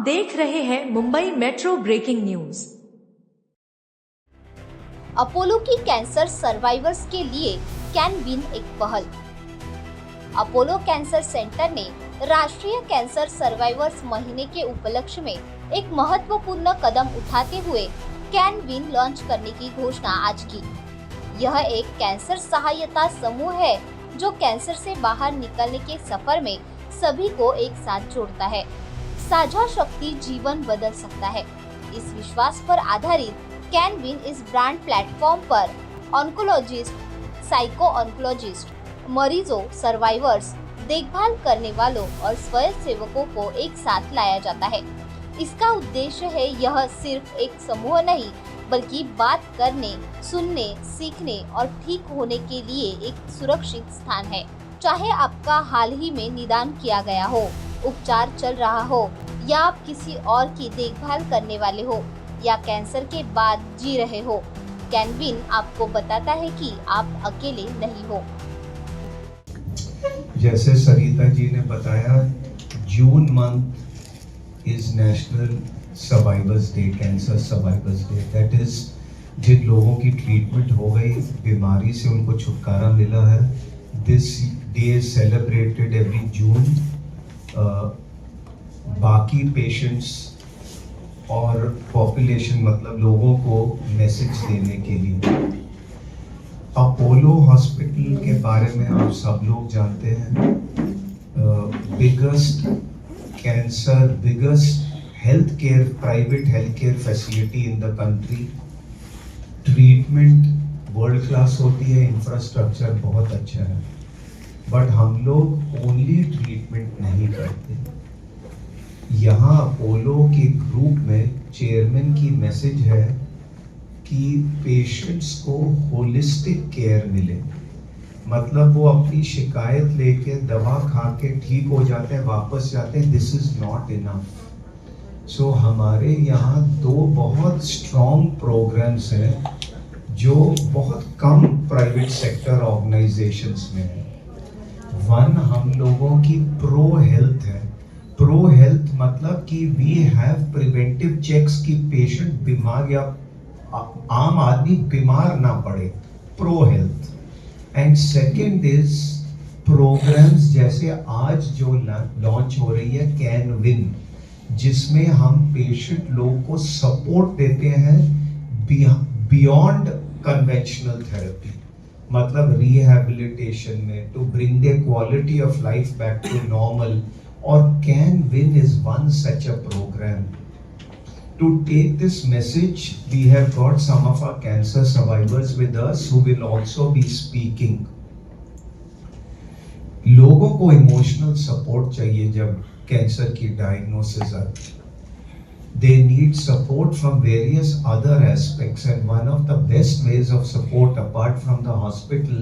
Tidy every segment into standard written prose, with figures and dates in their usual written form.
देख रहे हैं Mumbai metro breaking news. Apollo की कैंसर सर्वाइवर्स के लिए कैन विन एक पहल। अपोलो कैंसर सेंटर ने राष्ट्रीय कैंसर सर्वाइवर्स महीने के उपलक्ष्य में एक महत्वपूर्ण कदम उठाते हुए कैन विन लॉन्च करने की घोषणा आज की। यह एक कैंसर सहायता समूह है जो कैंसर से बाहर निकलने के सफर में सभी को एक साथ जोड़ता है। साझा शक्ति जीवन बदल सकता है। इस विश्वास पर आधारित कैन विन इस ब्रांड प्लेटफॉर्म पर ऑन्कोलॉजिस्ट, साइको ऑन्कोलॉजिस्ट, मरीजों, सर्वाइवर्स, देखभाल करने वालों और स्वयंसेवकों को एक साथ लाया जाता है। इसका उद्देश्य है यह सिर्फ एक समूह नहीं बल्कि बात करने, सुनने, सीखने और ठीक होने के लिए एक सुरक्षित स्थान है। चाहे आपका हाल ही में निदान किया गया हो, उपचार चल रहा हो या आप किसी और की देखभाल करने वाले हो या कैंसर के बाद जी रहे हो, कैन विन आपको बताता है कि आप अकेले नहीं हो। जैसे सरिता जी ने बताया, June month is national survivors day, cancer survivors day. That is जिन लोगों की ट्रीटमेंट हो गई, बीमारी से उनको छुटकारा मिला है। This day is celebrated every June. बाकी पेशेंट्स और पॉपुलेशन, मतलब लोगों को मैसेज देने के लिए। अपोलो हॉस्पिटल के बारे में आप सब लोग जानते हैं। Biggest health care, private health care facility in the country. Treatment world class होती है, इंफ्रास्ट्रक्चर बहुत अच्छा है, बट हम लोग ओनली ट्रीटमेंट नहीं करते। यहाँ अपोलो के ग्रुप में चेयरमैन की मैसेज है कि पेशेंट्स को होलिस्टिक केयर मिले। मतलब वो अपनी शिकायत लेके दवा खा के ठीक हो जाते हैं, वापस जाते हैं। This is not enough. So हमारे यहाँ दो बहुत स्ट्रॉन्ग प्रोग्राम्स हैं जो बहुत कम प्राइवेट सेक्टर ऑर्गेनाइजेशंस में है। वन हम लोगों की प्रो हेल्थ है। प्रो हेल्थ मतलब कि वी हैव प्रिवेंटिव चेक्स की पेशेंट बीमार या आम आदमी बीमार ना पड़े, pro health. And second is programs जैसे आज जो लॉन्च हो रही है कैन विन, जिसमें हम पेशेंट लोग को सपोर्ट देते हैं बियॉन्ड कन्वेंशनल थेरेपी, मतलब रिहैबिलिटेशन में, to bring the quality of life back to normal. और can win is one such a program. To take this message, we have got some of our cancer survivors with us who will also be speaking. लोगों को emotional support चाहिए जब cancer की diagnosis आती है। They need support from various other aspects, and one of the best ways of support apart from the hospital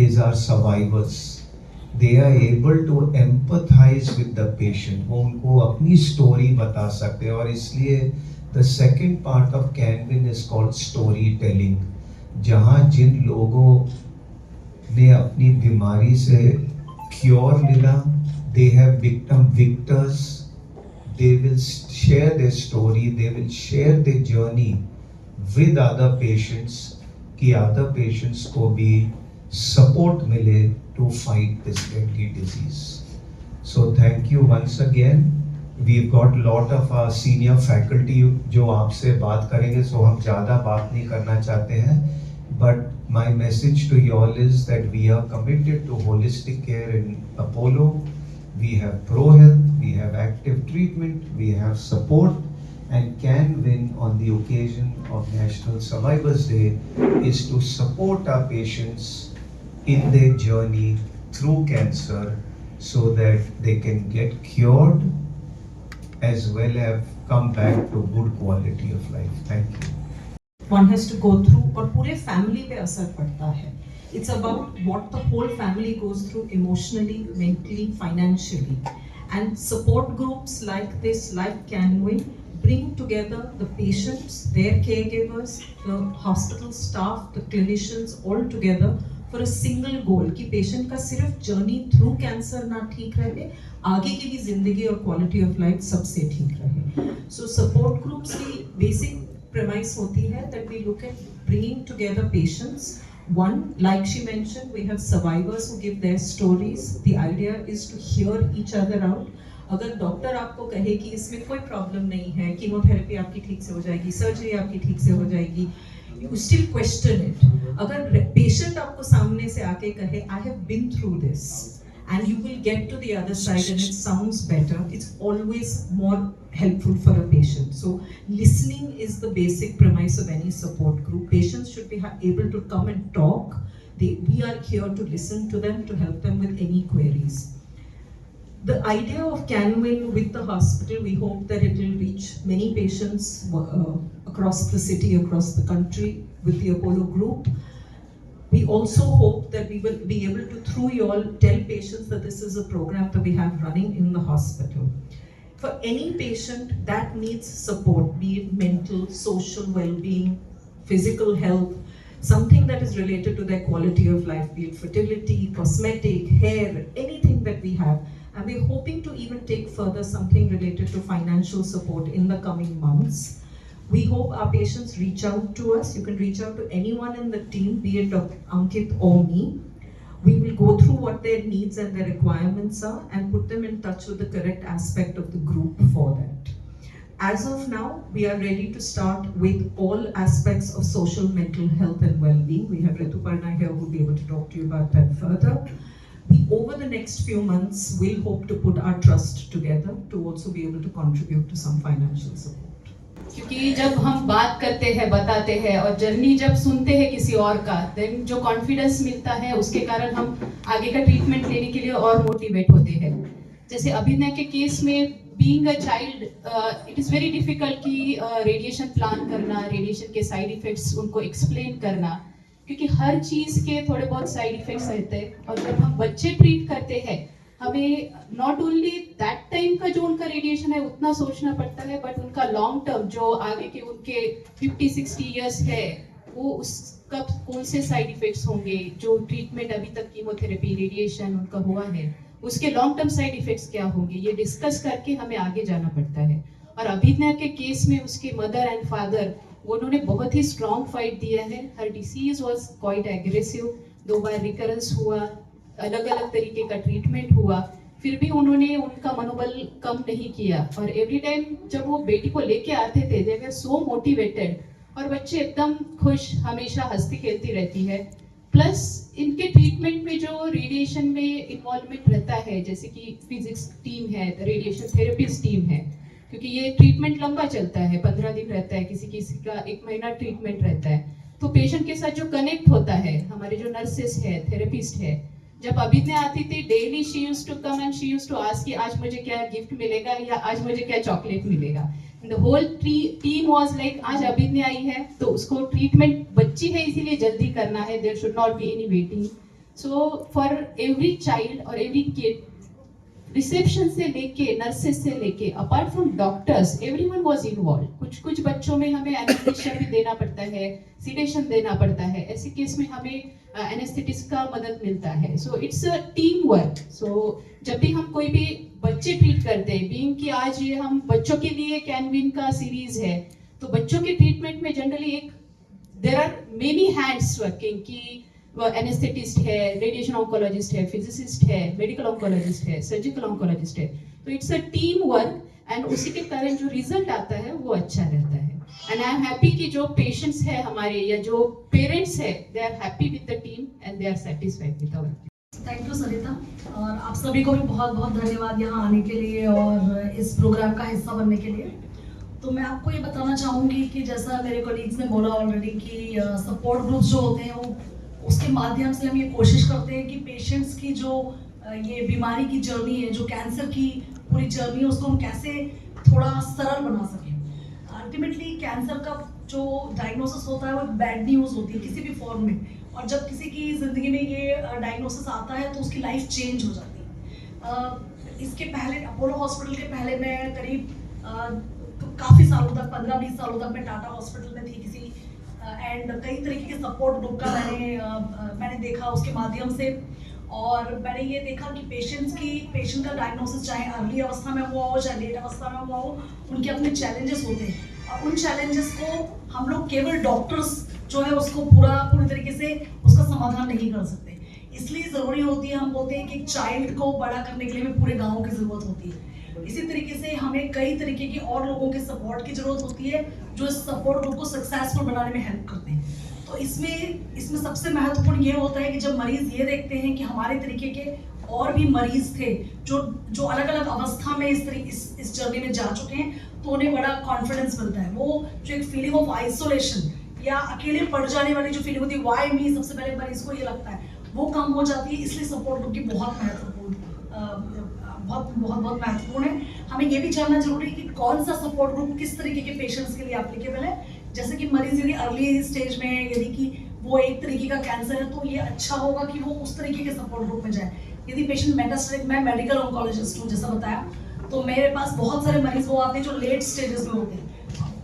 is our survivors. They are able to empathize with the patient. वो उनको अपनी story बता सकते हैं, और इसलिए the second part of can win is called story telling, जहाँ जिन लोगों ने अपनी बीमारी से क्योर मिला, they have become victors. They will share their story, they will share their journey with other patients, कि other patients को भी support मिले to fight this deadly disease. So thank you once again. We've got a lot of our senior faculty जो आपसे बात करेंगे, so हम ज़्यादा बात नहीं करना चाहते हैं, but my message to you all is that we are committed to holistic care in Apollo. We have pro health, we have active treatment, we have support, and can win on the occasion of National Survivors Day is to support our patients in their journey through cancer so that they can get cured as well as come back to good quality of life. Thank you. One has to go through, और पूरे family पे असर पड़ता है। It's about what the whole family goes through emotionally, mentally, financially. And support groups like this, like Can Win, bring together the patients, their caregivers, the hospital staff, the clinicians all together for a single गोल कि patient का सिर्फ journey through cancer ना ठीक रहे, आगे की भी जिंदगी और क्वालिटी ऑफ लाइफ सबसे ठीक रहे. सो सपोर्ट ग्रुप्स की बेसिक premise होती है that we look at bringing together patients. One, like she mentioned, we have survivors who give their stories. The idea is to hear each other out. अगर doctor आपको कहे कि इसमें कोई problem नहीं है, कीमोथेरेपी आपकी ठीक से हो जाएगी, सर्जरी आपकी ठीक से हो जाएगी, you still question it. अगर पेशेंट आपको सामने से आके कहे I have been through this and you will get to the other side and it sounds better, it's always more helpful for a patient. So listening is the basic premise of any support group. Patients should be able to come and talk. We are here to listen to them, to help them with any queries. The idea of CanWin with the hospital, we hope that it will reach many patients across the city, across the country with the Apollo group. We also hope that we will be able to, through you all, tell patients that this is a program that we have running in the hospital. For any patient that needs support, be it mental, social well-being, physical health, something that is related to their quality of life, be it fertility, cosmetic, hair, anything that we have. And we're hoping to even take further something related to financial support in the coming months. We hope our patients reach out to us. You can reach out to anyone in the team, be it Dr. Ankit or me. We will go through what their needs and their requirements are and put them in touch with the correct aspect of the group for that. As of now, we are ready to start with all aspects of social, mental health and well-being. We have Rituparna here who will be able to talk to you about that further. We, over the next few months, will hope to put our trust together to also be able to contribute to some financial support. क्योंकि जब हम बात करते हैं, बताते हैं और journey जब सुनते हैं किसी और का, देन जो कॉन्फिडेंस मिलता है उसके कारण हम आगे का ट्रीटमेंट लेने के लिए और मोटिवेट होते हैं. जैसे अभिनय के केस में being a child, it is very difficult कि रेडिएशन प्लान करना, रेडिएशन के साइड इफेक्ट्स उनको एक्सप्लेन करना, क्योंकि हर चीज़ के थोड़े बहुत साइड इफेक्ट्स रहते हैं. और जब हम बच्चे ट्रीट करते हैं, हमें नॉट ओनली दैट टाइम का जो उनका रेडिएशन है उतना सोचना पड़ता है, बट उनका लॉन्ग टर्म जो आगे के उनके 50-60 इयर्स है, वो उसका कौन से साइड इफेक्ट्स होंगे, जो ट्रीटमेंट अभी तक कीमोथेरेपी, रेडिएशन उनका हुआ है, उसके लॉन्ग टर्म साइड इफेक्ट्स क्या होंगे, ये डिस्कस करके हमें आगे जाना पड़ता है. और अभिनय के केस में उसके मदर एंड फादर, उन्होंने बहुत ही स्ट्रॉन्ग फाइट दिया है. Her disease was quite aggressive, 2 बार रिकरेंस हुआ, अलग अलग तरीके का ट्रीटमेंट हुआ, फिर भी उन्होंने उनका मनोबल कम नहीं किया. और एवरी टाइम जब वो बेटी को लेके आते थे, दे वर सो मोटिवेटेड, और बच्चे एकदम खुश, हमेशा हंसती खेलती रहती है. प्लस इनके ट्रीटमेंट में जो रेडिएशन में इन्वॉल्वमेंट रहता है, जैसे कि फिजिक्स टीम है, रेडिएशन थेरेपिस्ट टीम है, क्योंकि ये ट्रीटमेंट लंबा चलता है, 15 दिन रहता है, किसी किसी का 1 महीना ट्रीटमेंट रहता है. तो पेशेंट के साथ जो कनेक्ट होता है, हमारे जो नर्सेस है, थेरेपिस्ट है, जब अभिनय आती थी, daily she used to come and she used to ask कि आज मुझे क्या गिफ्ट मिलेगा या आज मुझे क्या चॉकलेट मिलेगा. The whole team was like, आज अभिनय आई है तो उसको ट्रीटमेंट, बच्ची है इसीलिए जल्दी करना है, there should not be any waiting. So for every child और एवरी किड, रिसेप्शन से लेके, नर्सेस से लेके, apart from doctors, everyone was involved. कुछ बच्चों में हमें एनेस्थीसिया भी देना पड़ता है, सिडेशन देना पड़ता है, ऐसे केस में हमें एनेस्थेटिस्ट का मदद मिलता है. So it's a team work. So जब भी हम कोई भी बच्चे ट्रीट करते हैं, बीइंग कि आज ये हम बच्चों के लिए कैनविन का सीरीज है, तो बच्चों के ट्रीटमेंट में generally there are many hands working, कि एनेस्थेटिस्ट है, रेडिएशन ऑन्कोलॉजिस्ट है, फिजिसिस्ट है, मेडिकल ऑन्कोलॉजिस्ट है, सर्जिकल ऑन्कोलॉजिस्ट है. तो it's a team work, and उसी के कारण जो रिजल्ट आता है वो अच्छा रहता है. एंड आई एम हैप्पी कि जो पेशेंट्स है हमारे या जो पेरेंट्स है, they are happy with the team and they are satisfied with our. Thank you Sarita, और आप सभी को भी बहुत बहुत धन्यवाद यहाँ आने के लिए और इस प्रोग्राम का हिस्सा बनने के लिए. तो मैं आपको ये बताना चाहूँगी कि जैसा मेरे कोलीग्स ने बोला ऑलरेडी कि सपोर्ट ग्रुप्स जो होते हैं, वो उसके माध्यम से हम ये कोशिश करते हैं कि पेशेंट्स की जो ये बीमारी की जर्नी है, जो कैंसर की पूरी जर्नी है, उसको हम कैसे थोड़ा सरल बना सकें. अल्टीमेटली कैंसर का जो डायग्नोसिस होता है वो बैड न्यूज़ होती है किसी भी फॉर्म में, और जब किसी की ज़िंदगी में ये डायग्नोसिस आता है तो उसकी लाइफ चेंज हो जाती है. इसके पहले अपोलो हॉस्पिटल के पहले मैं करीब काफ़ी सालों तक, 15-20 सालों तक मैं टाटा हॉस्पिटल में थी, किसी एंड कई तरीके के सपोर्ट ग्रुप का मैंने देखा उसके माध्यम से। और मैंने ये देखा कि पेशेंट का डायग्नोसिस चाहे अर्ली अवस्था में हुआ हो चाहे लेट अवस्था में हुआ हो, उनके अपने चैलेंजेस होते हैं और उन चैलेंजेस को हम लोग केवल डॉक्टर्स जो है उसको पूरी तरीके से उसका समाधान नहीं कर सकते। इसलिए ज़रूरी होती है, हम बोलते हैं कि एक चाइल्ड को बड़ा करने के लिए हमें पूरे गाँव की ज़रूरत होती है। इसी तरीके से हमें कई तरीके की और लोगों के सपोर्ट की ज़रूरत होती है जो इस सपोर्ट ग्रुप को सक्सेसफुल बनाने में हेल्प करते हैं। तो इसमें सबसे महत्वपूर्ण ये होता है कि जब मरीज ये देखते हैं कि हमारे तरीके के और भी मरीज थे जो अलग अलग अवस्था में इस जर्नी में जा चुके हैं, तो उन्हें बड़ा कॉन्फिडेंस मिलता है। वो जो एक फीलिंग ऑफ आइसोलेशन या अकेले पड़ जाने वाली जो फीलिंग होती है, वाई मी, सबसे पहले मरीज को ये लगता है, वो कम हो जाती है। इसलिए सपोर्ट ग्रुप की बहुत महत्वपूर्ण है। हमें ये भी जानना जरूरी है कि कौन सा सपोर्ट ग्रुप किस तरीके के पेशेंट्स के लिए एप्लीकेबल है। जैसे कि मरीज यदि अर्ली स्टेज में यदि कि वो एक तरीके का कैंसर है, तो ये अच्छा होगा कि वो उस तरीके के सपोर्ट ग्रुप में जाए। यदि पेशेंट मेटास्टेटिक, मैं मेडिकल ऑन्कोलॉजिस्ट हूँ जैसा बताया, तो मेरे पास बहुत सारे मरीज वो आते हैं जो लेट स्टेजेस में होते हैं।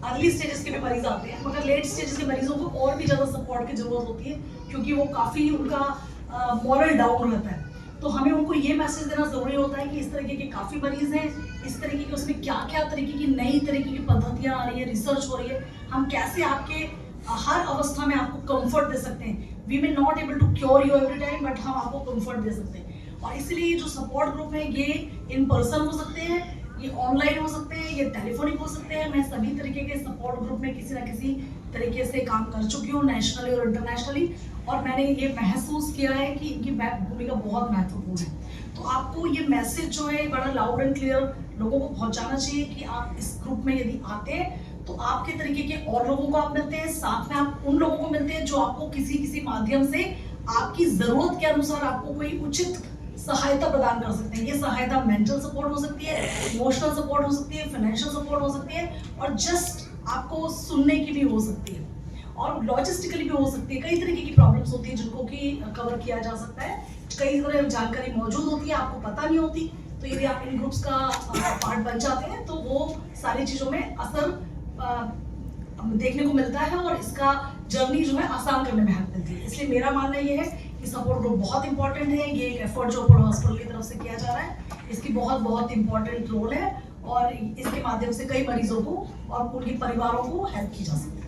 अर्ली स्टेजेस के भी मरीज आते हैं, मगर लेट स्टेजेस के मरीजों को और भी ज़्यादा सपोर्ट की जरूरत होती है, क्योंकि वो काफ़ी उनका मॉरल डाउन रहता है। तो हमें उनको ये मैसेज देना ज़रूरी होता है कि इस तरीके के काफ़ी मरीज़ हैं, इस तरीके के उसमें क्या क्या तरीके की नई तरीके की पद्धतियाँ आ रही है, रिसर्च हो रही है, हम कैसे आपके हर अवस्था में आपको कंफर्ट दे सकते हैं। We may not able to cure you every time, but हम आपको कंफर्ट दे सकते हैं। और इसलिए जो सपोर्ट ग्रुप है ये इन पर्सन हो सकते हैं, ये ऑनलाइन हो सकते हैं, ये टेलीफोनिक हो सकते हैं। मैं सभी तरीके के सपोर्ट ग्रुप में किसी ना किसी तरीके से काम कर चुकी हूँ, नेशनली और इंटरनेशनली, और मैंने ये महसूस किया है कि इनकी भूमिका बहुत महत्वपूर्ण है। तो आपको ये मैसेज जो है बड़ा लाउड एंड क्लियर लोगों को पहुंचाना चाहिए कि आप इस ग्रुप में यदि आते हैं तो आपके तरीके के और लोगों को आप मिलते हैं, साथ में आप उन लोगों को मिलते हैं जो आपको किसी माध्यम से आपकी जरूरत के अनुसार आपको कोई उचित सहायता प्रदान कर सकते हैं। ये सहायता मेंटल सपोर्ट हो सकती है, इमोशनल सपोर्ट हो सकती है, फाइनेंशियल सपोर्ट हो सकती है, और जस्ट आपको सुनने की भी हो सकती है, और लॉजिस्टिकली भी हो सकती है। कई तरीके की प्रॉब्लम्स होती है जिनको कि कवर किया जा सकता है। कई तरह की जानकारी मौजूद होती है, आपको पता नहीं होती, तो यदि आप इन ग्रुप्स का पार्ट बन जाते हैं तो वो सारी चीज़ों में असर देखने को मिलता है, और इसका जर्नी जो है आसान करने में हेल्प मिलती है। इसलिए मेरा मानना ये है कि सपोर्ट ग्रुप बहुत इंपॉर्टेंट है। ये एक एफर्ट जो अपोलो हॉस्पिटल की तरफ से किया जा रहा है, इसकी बहुत इंपॉर्टेंट रोल है, और इसके माध्यम से कई मरीजों को और उनके परिवारों को हेल्प की जा सकती है।